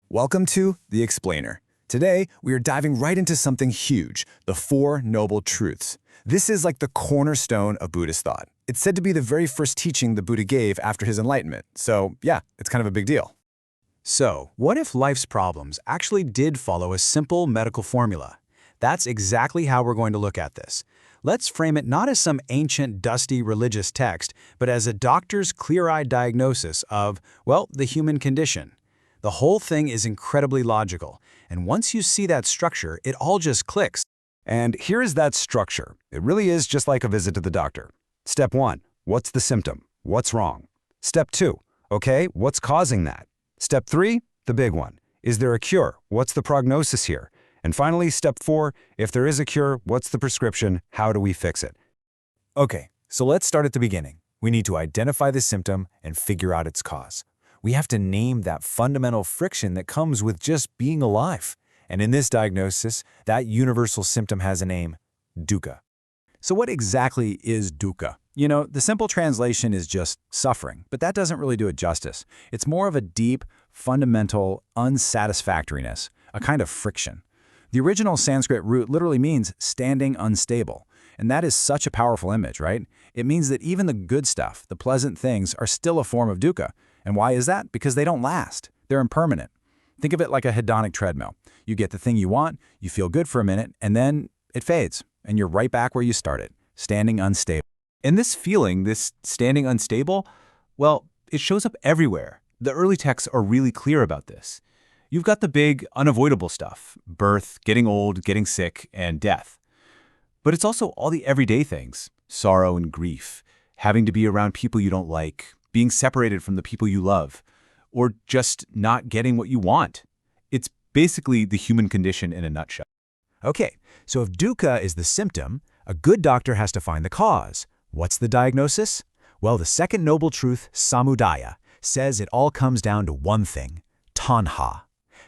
Welcome to The Explainer. Today, we are diving right into something huge, the Four Noble Truths. This is like the cornerstone of Buddhist thought. It's said to be the very first teaching the Buddha gave after his enlightenment, so yeah, it's kind of a big deal. So, what if life's problems actually did follow a simple medical formula? That's exactly how we're going to look at this. Let's frame it not as some ancient, dusty religious text, but as a doctor's clear-eyed diagnosis of, well, the human condition. The whole thing is incredibly logical, and once you see that structure, it all just clicks. And here is that structure. It really is just like a visit to the doctor. Step 1, what's the symptom? What's wrong? Step 2, okay, what's causing that? Step 3, the big one. Is there a cure? What's the prognosis here? And finally, step 4, if there is a cure, what's the prescription? How do we fix it? Okay, so let's start at the beginning. We need to identify the symptom and figure out its cause. We have to name that fundamental friction that comes with just being alive. And in this diagnosis, that universal symptom has a name, dukkha. So what exactly is dukkha? You know, the simple translation is just suffering, but that doesn't really do it justice. It's more of a deep, fundamental unsatisfactoriness, a kind of friction. The original Sanskrit root literally means standing unstable. And that is such a powerful image, right? It means that even the good stuff, the pleasant things, are still a form of dukkha. And why is that? Because they don't last. They're impermanent. Think of it like a hedonic treadmill. You get the thing you want, you feel good for a minute, and then it fades, and you're right back where you started, standing unstable. And this feeling, this standing unstable, well, it shows up everywhere. The early texts are really clear about this. You've got the big, unavoidable stuff, birth, getting old, getting sick, and death. But it's also all the everyday things, sorrow and grief, having to be around people you don't like, being separated from the people you love, or just not getting what you want. It's basically the human condition in a nutshell. Okay, so if dukkha is the symptom, a good doctor has to find the cause. What's the diagnosis? Well, the second noble truth, samudaya, says it all comes down to one thing, tanha.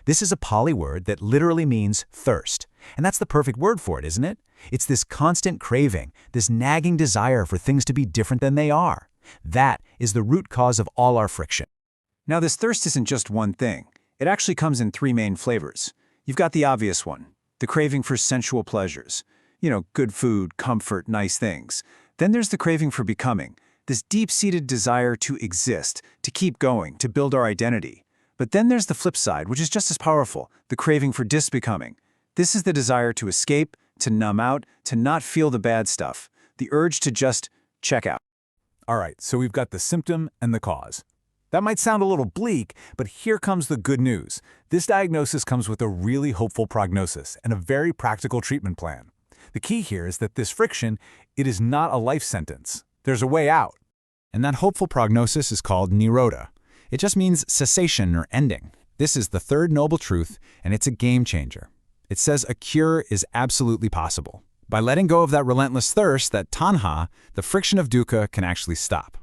This is a Pali word that literally means thirst. And that's the perfect word for it, isn't it? It's this constant craving, this nagging desire for things to be different than they are. That is the root cause of all our friction. Now, this thirst isn't just one thing. It actually comes in three main flavors. You've got the obvious one, the craving for sensual pleasures. You know, good food, comfort, nice things. Then there's the craving for becoming, this deep-seated desire to exist, to keep going, to build our identity. But then there's the flip side, which is just as powerful, the craving for disbecoming. This is the desire to escape, to numb out, to not feel the bad stuff, the urge to just check out. All right, so we've got the symptom and the cause. That might sound a little bleak, but here comes the good news. This diagnosis comes with a really hopeful prognosis and a very practical treatment plan. The key here is that this friction, it is not a life sentence. There's a way out. And that hopeful prognosis is called Nirodha. It just means cessation or ending. This is the third noble truth, and it's a game changer. It says a cure is absolutely possible. By letting go of that relentless thirst, that tanha, the friction of dukkha can actually stop.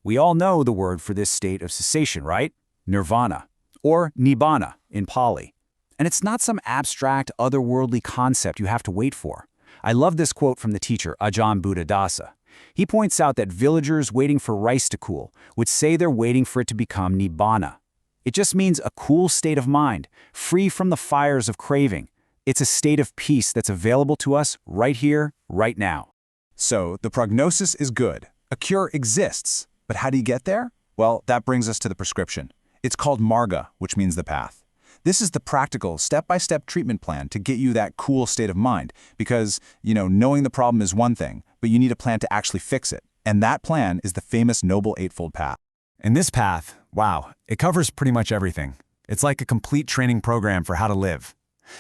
We all know the word for this state of cessation, right? Nirvana, or nibbana in Pali. And it's not some abstract, otherworldly concept you have to wait for. I love this quote from the teacher, Ajahn Buddhadasa. He points out that villagers waiting for rice to cool would say they're waiting for it to become nibbana. It just means a cool state of mind, free from the fires of craving. It's a state of peace that's available to us right here, right now. So, the prognosis is good. A cure exists. But how do you get there? Well, that brings us to the prescription. It's called marga, which means the path. This is the practical, step-by-step treatment plan to get you that cool state of mind. Because, knowing the problem is one thing, but you need a plan to actually fix it. And that plan is the famous Noble Eightfold Path. And this path, wow, it covers pretty much everything. It's like a complete training program for how to live.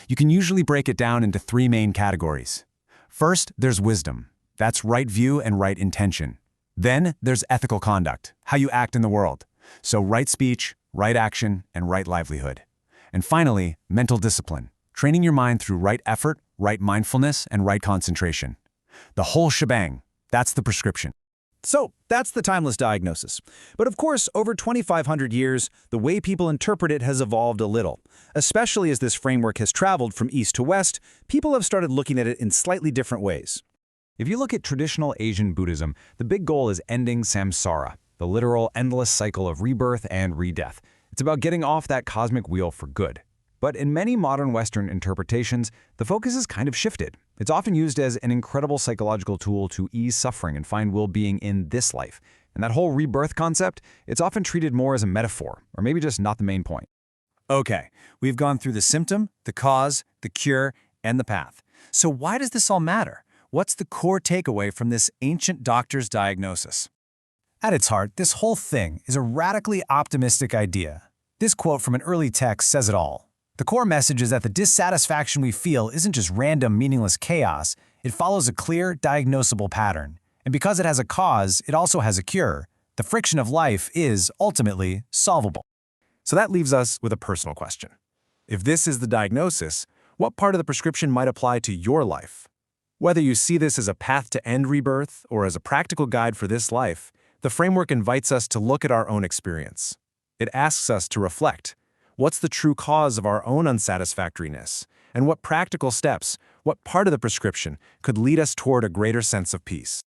You can usually break it down into three main categories. First, there's wisdom. That's right view and right intention. Then there's ethical conduct, how you act in the world. So right speech, right action, and right livelihood. And finally, mental discipline, training your mind through right effort, right mindfulness, and right concentration. The whole shebang, that's the prescription. So, that's the timeless diagnosis. But of course, over 2,500 years, the way people interpret it has evolved a little. Especially as this framework has traveled from east to west, people have started looking at it in slightly different ways. If you look at traditional Asian Buddhism, the big goal is ending samsara, the literal endless cycle of rebirth and redeath. It's about getting off that cosmic wheel for good. But in many modern Western interpretations, the focus is kind of shifted. It's often used as an incredible psychological tool to ease suffering and find well-being in this life. And that whole rebirth concept, it's often treated more as a metaphor, or maybe just not the main point. Okay, we've gone through the symptom, the cause, the cure, and the path. So why does this all matter? What's the core takeaway from this ancient doctor's diagnosis? At its heart, this whole thing is a radically optimistic idea. This quote from an early text says it all. The core message is that the dissatisfaction we feel isn't just random, meaningless chaos. It follows a clear, diagnosable pattern. And because it has a cause, it also has a cure. The friction of life is, ultimately, solvable. So that leaves us with a personal question. If this is the diagnosis, what part of the prescription might apply to your life? Whether you see this as a path to end rebirth or as a practical guide for this life, the framework invites us to look at our own experience. It asks us to reflect. What's the true cause of our own unsatisfactoriness? And what practical steps, what part of the prescription, could lead us toward a greater sense of peace?